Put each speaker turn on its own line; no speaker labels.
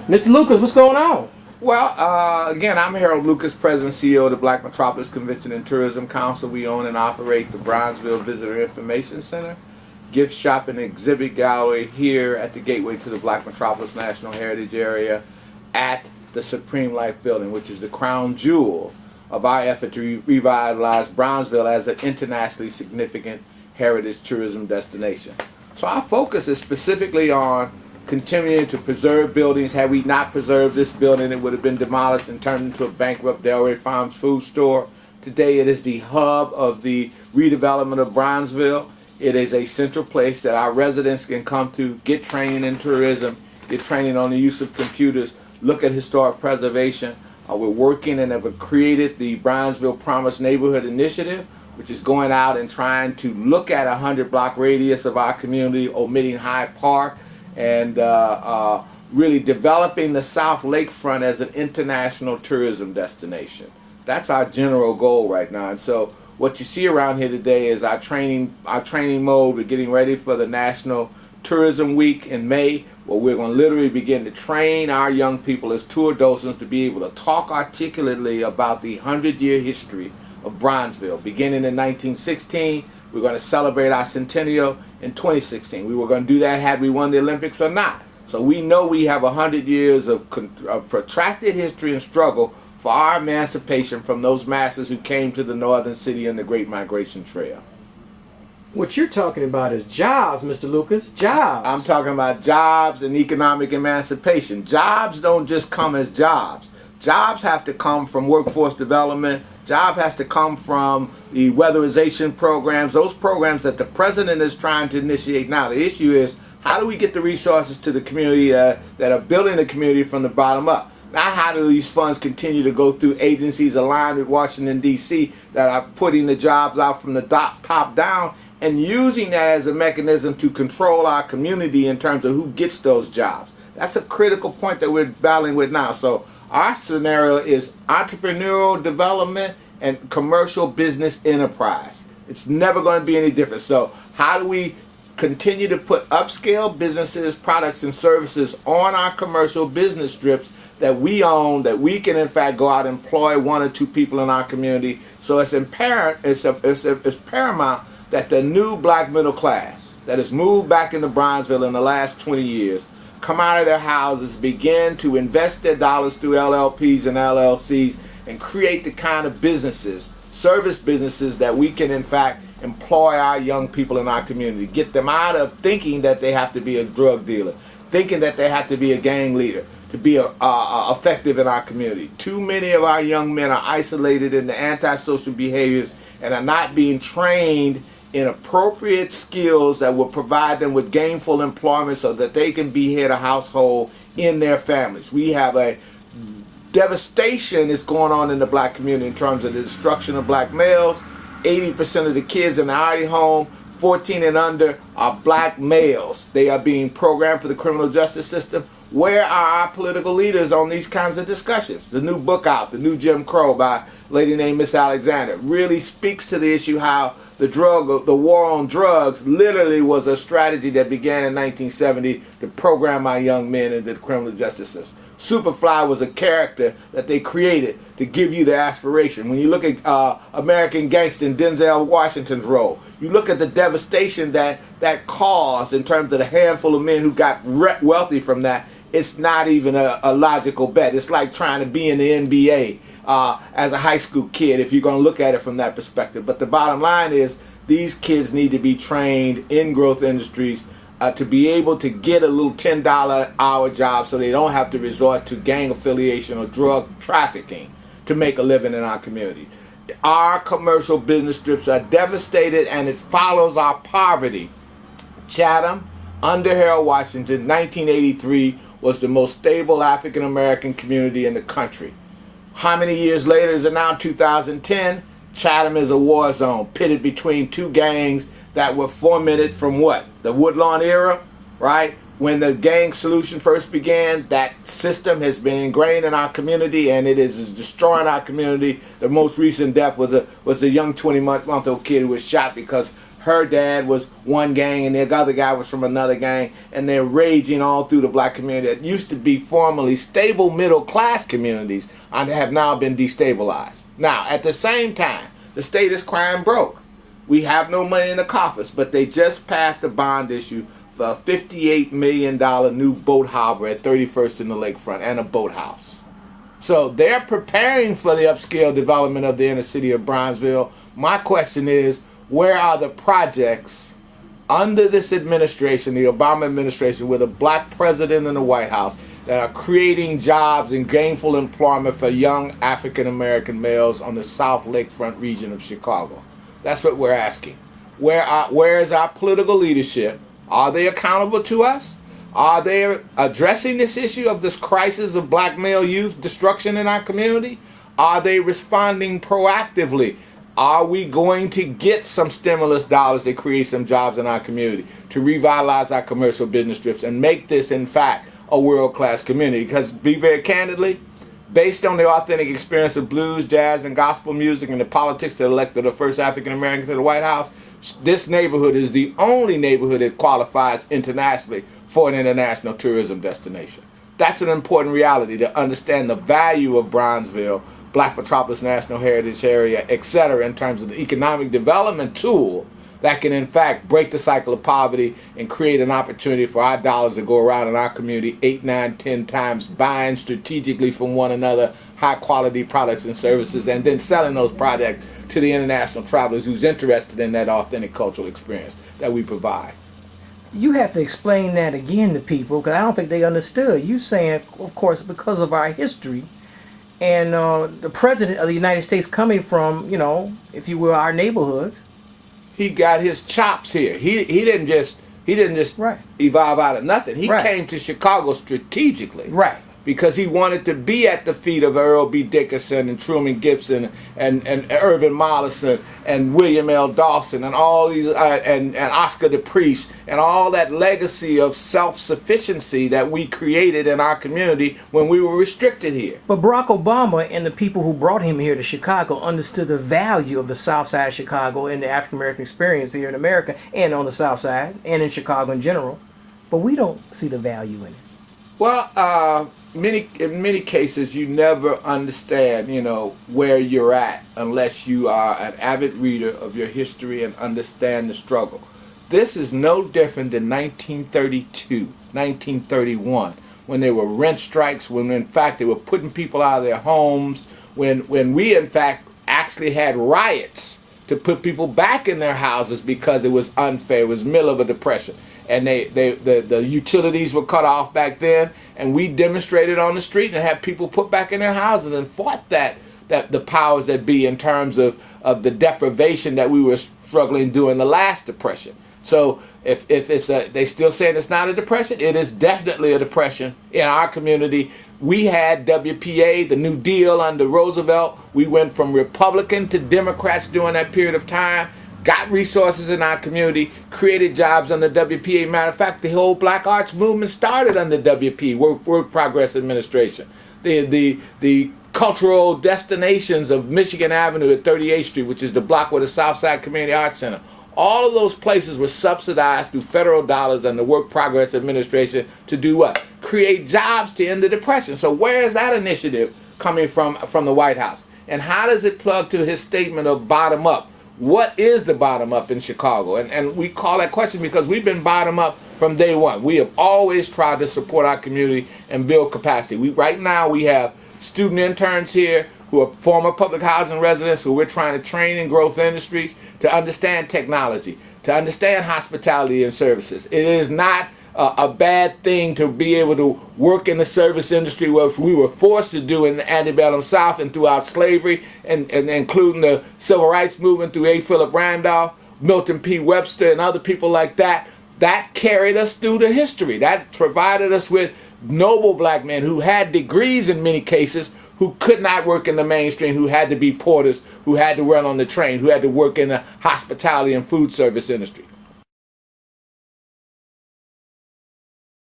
Mr. Lucas, what's going on?
Well, again, I'm Harold Lucas, President and CEO of the Black Metropolis Convention and Tourism Council. We own and operate the Bronzeville Visitor Information Center, gift shop and exhibit gallery here at the gateway to the Black Metropolis National Heritage Area at the Supreme Life Building, which is the crown jewel of our effort to revitalize Bronzeville as an internationally significant heritage tourism destination. So our focus is specifically on continuing to preserve buildings. Had we not preserved this building, it would have been demolished and turned into a bankrupt Delray Farms food store. Today it is the hub of the redevelopment of Bronzeville. It is a central place that our residents can come to, get training in tourism, get training on the use of computers, look at historic preservation. We're working and have created the Bronzeville Promise Neighborhood Initiative, which is going out and trying to look at a 100-block radius of our community, omitting Hyde Park, and really developing the South Lakefront as an international tourism destination. That's our general goal right now. And so what you see around here today is our training mode. We're getting ready for the National Tourism Week in May, where we're going to literally begin to train our young people as tour docents to be able to talk articulately about the 100-year history of Bronzeville. Beginning in 1916, we're going to celebrate our centennial in 2016. We were going to do that had we won the Olympics or not. So we know we have 100 years of protracted history and struggle for our emancipation from those masses who came to the northern city in the Great Migration Trail.
What you're talking about is jobs, Mr. Lucas. Jobs.
I'm talking about jobs and economic emancipation. Jobs don't just come as jobs. Jobs have to come from workforce development. Job has to come from the weatherization programs, those programs that the president is trying to initiate now. The issue is, how do we get the resources to the community that are building the community from the bottom up? Not how do these funds continue to go through agencies aligned with Washington, D.C. that are putting the jobs out from the top down and using that as a mechanism to control our community in terms of who gets those jobs. That's a critical point that we're battling with now. So our scenario is entrepreneurial development and commercial business enterprise. It's never going to be any different. So how do we continue to put upscale businesses, products, and services on our commercial business strips that we own, that we can in fact go out and employ one or two people in our community? So it's paramount that the new black middle class that has moved back into Bronzeville in the last 20 years come out of their houses, begin to invest their dollars through LLPs and LLCs, and create the kind of businesses, service businesses, that we can in fact employ our young people in our community, get them out of thinking that they have to be a drug dealer, thinking that they have to be a gang leader to be effective in our community. Too many of our young men are isolated in the antisocial behaviors and are not being trained in appropriate skills that will provide them with gainful employment so that they can be head of household in their families. We have a devastation is going on in the black community in terms of the destruction of black males. 80% of the kids in the Artie home, 14 and under, are black males. They are being programmed for the criminal justice system. Where are our political leaders on these kinds of discussions? The new book out, The New Jim Crow, by a lady named Miss Alexander, really speaks to the issue how the war on drugs literally was a strategy that began in 1970 to program our young men into the criminal justice system. Superfly was a character that they created to give you the aspiration. When you look at American Gangster and Denzel Washington's role, you look at the devastation that caused in terms of the handful of men who got wealthy from that. It's not even a logical bet. It's like trying to be in the NBA as a high school kid, if you're going to look at it from that perspective. But the bottom line is, these kids need to be trained in growth industries to be able to get a little $10 hour job so they don't have to resort to gang affiliation or drug trafficking to make a living in our community. Our commercial business strips are devastated, and it follows our poverty. Chatham, under Harold Washington, 1983, was the most stable African American community in the country. How many years later is it now? 2010. Chatham is a war zone, pitted between two gangs that were fomented from what? The Woodlawn era, right? When the gang solution first began, that system has been ingrained in our community, and it is destroying our community. The most recent death was a young 20-month-old kid who was shot because her dad was one gang and the other guy was from another gang, and they're raging all through the black community that used to be formerly stable middle class communities and have now been destabilized. Now, at the same time, the state is crying broke. We have no money in the coffers, but they just passed a bond issue for a $58 million new boat harbor at 31st in the lakefront and a boathouse. So they're preparing for the upscale development of the inner city of Bronzeville. My question is, where are the projects under this administration, the Obama administration, with a black president in the White House, that are creating jobs and gainful employment for young African American males on the South Lakefront region of Chicago? That's what we're asking. Where is our political leadership? Are they accountable to us? Are they addressing this issue of this crisis of black male youth destruction in our community? Are they responding proactively? Are we going to get some stimulus dollars to create some jobs in our community, to revitalize our commercial business strips and make this, in fact, a world-class community? Because, be very candidly, based on the authentic experience of blues, jazz, and gospel music and the politics that elected the first African American to the White House, this neighborhood is the only neighborhood that qualifies internationally for an international tourism destination. That's an important reality, to understand the value of Bronzeville, Black Metropolis National Heritage Area, etc., in terms of the economic development tool that can, in fact, break the cycle of poverty and create an opportunity for our dollars to go around in our community 8, 9, 10 times, buying strategically from one another high-quality products and services, and then selling those products to the international travelers who's interested in that authentic cultural experience that we provide.
You have to explain that again to people, because I don't think they understood. You saying, of course, because of our history and the president of the United States coming from, if you will, our neighborhoods.
He got his chops here. He didn't just
right.
evolve out of nothing. He
right.
came to Chicago strategically.
Right.
Because he wanted to be at the feet of Earl B. Dickerson and Truman Gibson and Irvin Mollison and William L. Dawson and all these and Oscar the Priest and all that legacy of self-sufficiency that we created in our community when we were restricted here.
But Barack Obama and the people who brought him here to Chicago understood the value of the South Side of Chicago and the African American experience here in America and on the South Side and in Chicago in general. But we don't see the value in it.
Well, in many cases, you never understand, where you're at unless you are an avid reader of your history and understand the struggle. This is no different than 1932, 1931, when there were rent strikes, when in fact they were putting people out of their homes, when we in fact actually had riots to put people back in their houses because it was unfair. It was middle of a depression. And the utilities were cut off back then, and we demonstrated on the street and had people put back in their houses and fought that the powers that be in terms of the deprivation that we were struggling during the last depression. So if they still saying it's not a depression, it is definitely a depression in our community. We had WPA, the New Deal under Roosevelt. We went from Republican to Democrats during that period of time. Got resources in our community, created jobs under WPA. Matter of fact, the whole Black Arts movement started under WP, Work Progress Administration. The cultural destinations of Michigan Avenue at 38th Street, which is the block where the Southside Community Arts Center. All of those places were subsidized through federal dollars and the Work Progress Administration to do what? Create jobs to end the depression. So where is that initiative coming from the White House? And how does it plug to his statement of bottom up? What is the bottom up in Chicago? And we call that question because we've been bottom up from day one. We have always tried to support our community and build capacity. Right now we have student interns here who are former public housing residents who we're trying to train in growth industries to understand technology, to understand hospitality and services. It is not a bad thing to be able to work in the service industry, what we were forced to do in the antebellum South and throughout slavery, and including the civil rights movement through A. Philip Randolph, Milton P. Webster, and other people like that. That carried us through the history. That provided us with noble black men who had degrees in many cases, who could not work in the mainstream, who had to be porters, who had to run on the train, who had to work in the hospitality and food service industry.